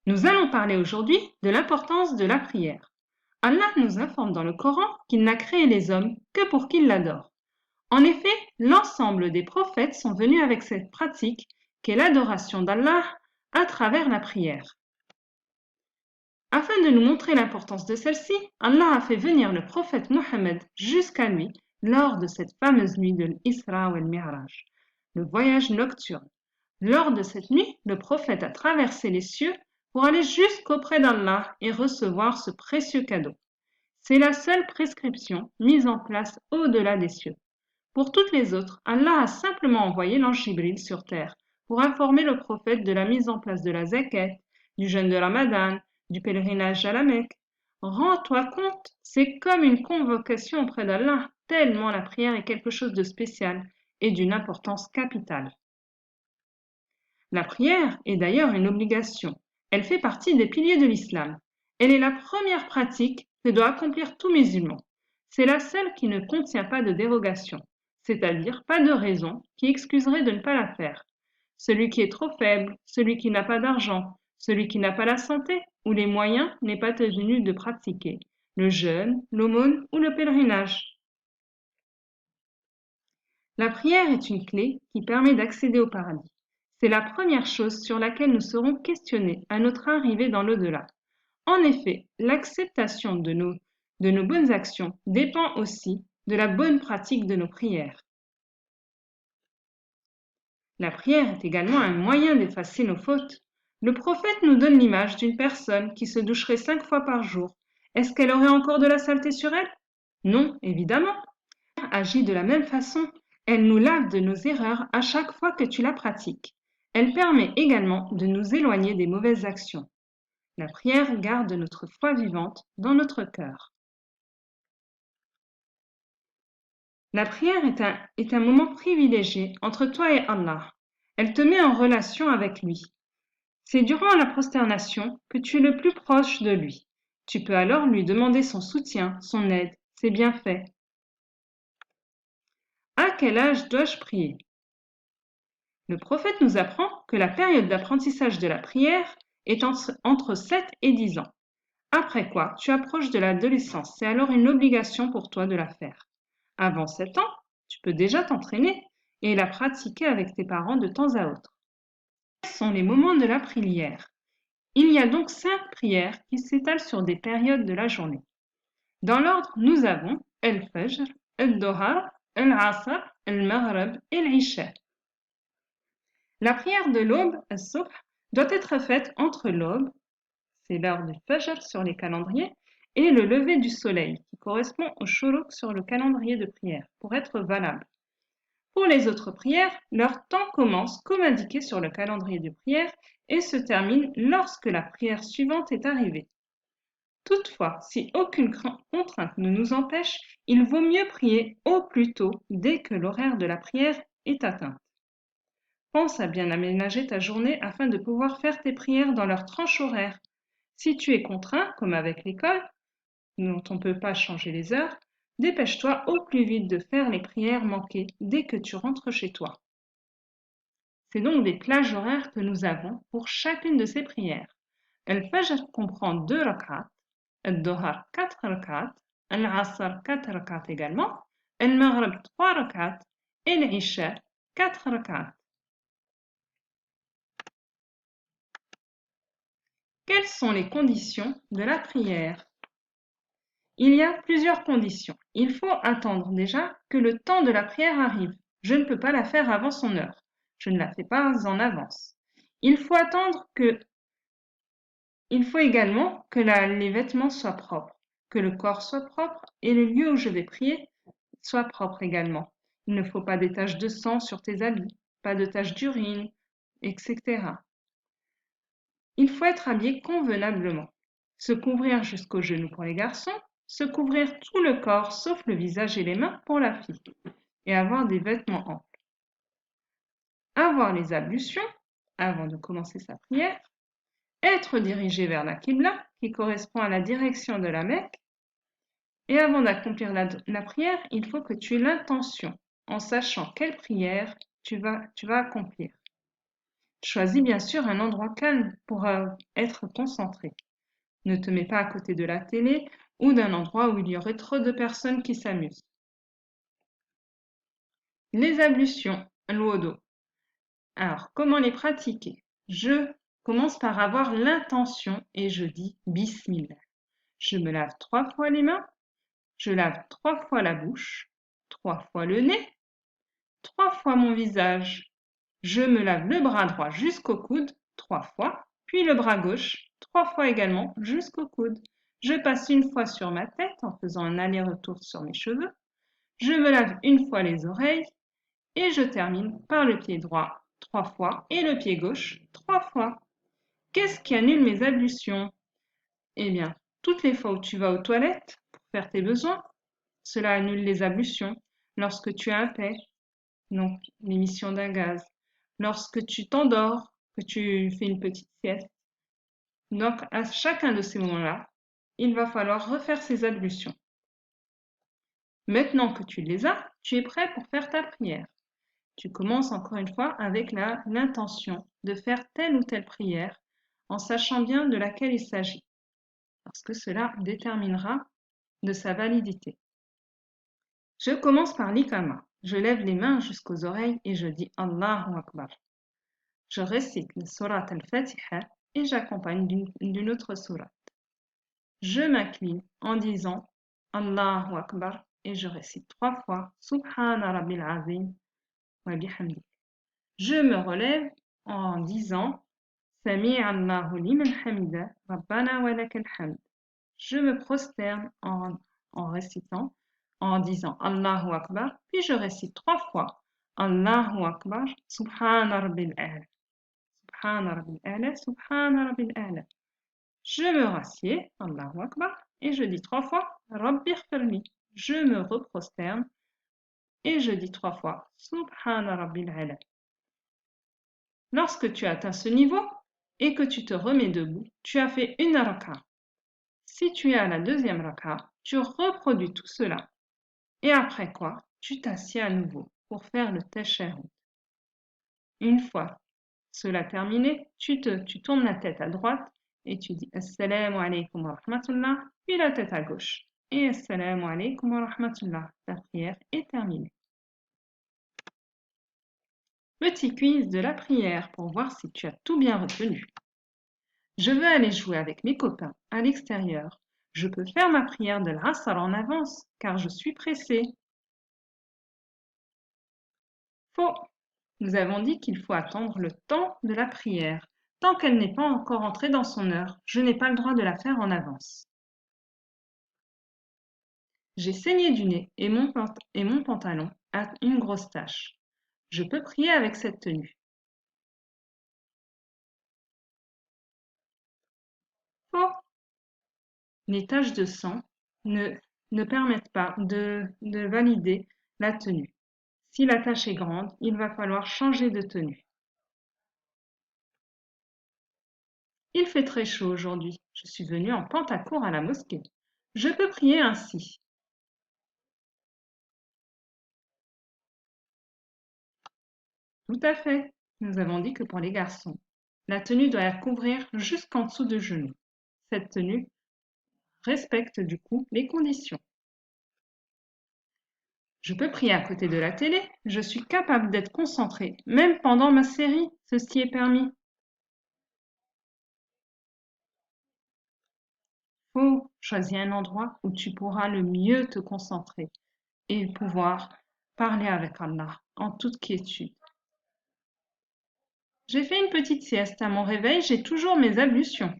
Nous allons parler aujourd'hui de l'importance de la prière. Allah nous informe dans le Coran qu'il n'a créé les hommes que pour qu'ils l'adorent. En effet, l'ensemble des prophètes sont venus avec cette pratique qu'est l'adoration d'Allah à travers la prière. Afin de nous montrer l'importance de celle-ci, Allah a fait venir le prophète Mohammed jusqu'à lui lors de cette fameuse nuit de l'Isra ou el-Mi'raj, le voyage nocturne. Lors de cette nuit, le prophète a traversé les cieux pour aller jusqu'auprès d'Allah et recevoir ce précieux cadeau. C'est la seule prescription mise en place au-delà des cieux. Pour toutes les autres, Allah a simplement envoyé l'ange Jibril sur terre pour informer le prophète de la mise en place de la zakat, du jeûne de Ramadan, du pèlerinage à la Mecque. Rends-toi compte, c'est comme une convocation auprès d'Allah, tellement la prière est quelque chose de spécial et d'une importance capitale. La prière est d'ailleurs une obligation. Elle fait partie des piliers de l'islam. Elle est la première pratique que doit accomplir tout musulman. C'est la seule qui ne contient pas de dérogation, c'est-à-dire pas de raison qui excuserait de ne pas la faire. Celui qui est trop faible, celui qui n'a pas d'argent, celui qui n'a pas la santé ou les moyens n'est pas tenu de pratiquer le jeûne, l'aumône ou le pèlerinage. La prière est une clé qui permet d'accéder au paradis. C'est la première chose sur laquelle nous serons questionnés à notre arrivée dans l'au-delà. En effet, l'acceptation de nos bonnes actions dépend aussi de la bonne pratique de nos prières. La prière est également un moyen d'effacer nos fautes. Le prophète nous donne l'image d'une personne qui se doucherait 5 fois par jour. Est-ce qu'elle aurait encore de la saleté sur elle? Non, évidemment. Agit de la même façon. Elle nous lave de nos erreurs à chaque fois que tu la pratiques. Elle permet également de nous éloigner des mauvaises actions. La prière garde notre foi vivante dans notre cœur. La prière est un moment privilégié entre toi et Allah. Elle te met en relation avec lui. C'est durant la prosternation que tu es le plus proche de lui. Tu peux alors lui demander son soutien, son aide, ses bienfaits. À quel âge dois-je prier? Le prophète nous apprend que la période d'apprentissage de la prière est entre 7 et 10 ans. Après quoi, tu approches de l'adolescence. C'est alors une obligation pour toi de la faire. Avant 7 ans, tu peux déjà t'entraîner et la pratiquer avec tes parents de temps à autre. Quels sont les moments de la prière? Il y a donc 5 prières qui s'étalent sur des périodes de la journée. Dans l'ordre, nous avons El-Fajr, El-Dohar, El-Asr, El-Maghrib et l'Isha. La prière de l'aube, As-Subh, doit être faite entre l'aube, c'est l'heure du Fajr sur les calendriers, et le lever du soleil, qui correspond au Shuruk sur le calendrier de prière, pour être valable. Pour les autres prières, leur temps commence comme indiqué sur le calendrier de prière et se termine lorsque la prière suivante est arrivée. Toutefois, si aucune contrainte ne nous empêche, il vaut mieux prier au plus tôt dès que l'horaire de la prière est atteint. Pense à bien aménager ta journée afin de pouvoir faire tes prières dans leur tranche horaire. Si tu es contraint, comme avec l'école, dont on ne peut pas changer les heures, dépêche-toi au plus vite de faire les prières manquées dès que tu rentres chez toi. C'est donc des plages horaires que nous avons pour chacune de ces prières. El-Fajr comprend 2 rak'at, El-Dohar 4 rak'at, El-Asr 4 rak'at également, El-Maghrib 3 rak'at et l'Isha 4 rak'at. Quelles sont les conditions de la prière? Il y a plusieurs conditions. Il faut attendre déjà que le temps de la prière arrive. Je ne peux pas la faire avant son heure. Je ne la fais pas en avance. Il faut attendre que Il faut également que les vêtements soient propres, que le corps soit propre et le lieu où je vais prier soit propre également. Il ne faut pas des taches de sang sur tes habits, pas de taches d'urine, etc. Il faut être habillé convenablement. Se couvrir jusqu'aux genoux pour les garçons, se couvrir tout le corps sauf le visage et les mains pour la fille, et avoir des vêtements amples. Avoir les ablutions avant de commencer sa prière, être dirigé vers la Qibla, qui correspond à la direction de la Mecque, et avant d'accomplir la prière, il faut que tu aies l'intention, en sachant quelle prière tu vas accomplir. Choisis bien sûr un endroit calme pour être concentré. Ne te mets pas à côté de la télé ou d'un endroit où il y aurait trop de personnes qui s'amusent. Les ablutions, l'odo. Alors, comment les pratiquer? Je commence par avoir l'intention et je dis Bismillah. Je me lave 3 fois les mains, je lave 3 fois la bouche, 3 fois le nez, 3 fois mon visage. Je me lave le bras droit jusqu'au coude 3 fois, puis le bras gauche 3 fois également jusqu'au coude. Je passe une fois sur ma tête en faisant un aller-retour sur mes cheveux. Je me lave une fois les oreilles et je termine par le pied droit 3 fois et le pied gauche 3 fois. Qu'est-ce qui annule mes ablutions? Eh bien, toutes les fois où tu vas aux toilettes pour faire tes besoins, cela annule les ablutions. Lorsque tu as un paix, donc l'émission d'un gaz. Lorsque tu t'endors, que tu fais une petite sieste. Donc, à chacun de ces moments-là, il va falloir refaire ces ablutions. Maintenant que tu les as, tu es prêt pour faire ta prière. Tu commences encore une fois avec l'intention de faire telle ou telle prière en sachant bien de laquelle il s'agit, parce que cela déterminera de sa validité. Je commence par l'ikama. Je lève les mains jusqu'aux oreilles et je dis Allahu Akbar. Je récite le surat al-Fatiha et j'accompagne d'une autre sourate. Je m'incline en disant Allahu Akbar et je récite 3 fois Subhana Rabbil Azim wa bihamdi. Je me relève en disant Sami Allahu liman hamida Rabbana wa lakal hamd. Je me prosterne en récitant, en disant Allahu Akbar, puis je récite 3 fois Allahu Akbar, Subhana Rabbil A'la, Subhana Rabbil A'la, Subhana Rabbil A'la. Je me rassieds, Allahu Akbar, et je dis 3 fois Rabbi Ighfirli. Je me reprosterne et je dis 3 fois Subhana Rabbil A'la. Lorsque tu atteins ce niveau et que tu te remets debout, tu as fait une raka. Si tu es à la deuxième raka, tu reproduis tout cela. Et après quoi, tu t'assieds à nouveau pour faire le tashahhud. Une fois cela terminé, tu tournes la tête à droite et tu dis Assalamu alaikum wa rahmatullah, puis la tête à gauche. Et Assalamu alaikum wa rahmatullah. Ta prière est terminée. Petit quiz de la prière pour voir si tu as tout bien retenu. Je veux aller jouer avec mes copains à l'extérieur. Je peux faire ma prière de l'Asr en avance car je suis pressée. Faux. Nous avons dit qu'il faut attendre le temps de la prière. Tant qu'elle n'est pas encore entrée dans son heure, je n'ai pas le droit de la faire en avance. J'ai saigné du nez et mon pantalon a une grosse tache. Je peux prier avec cette tenue. Faux. Les taches de sang ne permettent pas de valider la tenue. Si la tache est grande, il va falloir changer de tenue. Il fait très chaud aujourd'hui. Je suis venue en pantacourt à la mosquée. Je peux prier ainsi. Tout à fait. Nous avons dit que pour les garçons, la tenue doit couvrir jusqu'en dessous de genoux. Cette tenue respecte du coup les conditions. Je peux prier à côté de la télé. Je suis capable d'être concentrée, même pendant ma série. Ceci est permis. Faut choisir un endroit où tu pourras le mieux te concentrer et pouvoir parler avec Allah en toute quiétude. J'ai fait une petite sieste. À mon réveil, j'ai toujours mes ablutions.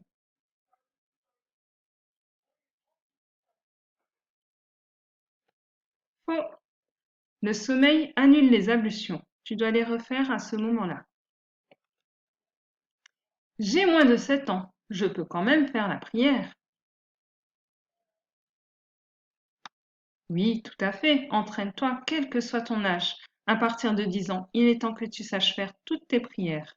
Faux. Le sommeil annule les ablutions. Tu dois les refaire à ce moment-là. J'ai moins de 7 ans. Je peux quand même faire la prière. Oui, tout à fait. Entraîne-toi, quel que soit ton âge. À partir de 10 ans, il est temps que tu saches faire toutes tes prières.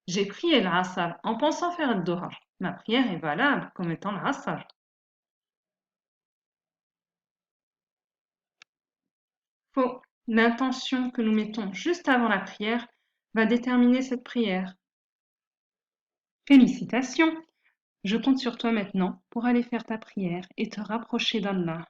J'ai prié l'Asr en pensant faire le Doha. Ma prière est valable comme étant l'Asr. Faux. L'intention que nous mettons juste avant la prière va déterminer cette prière. Félicitations! Je compte sur toi maintenant pour aller faire ta prière et te rapprocher d'Allah.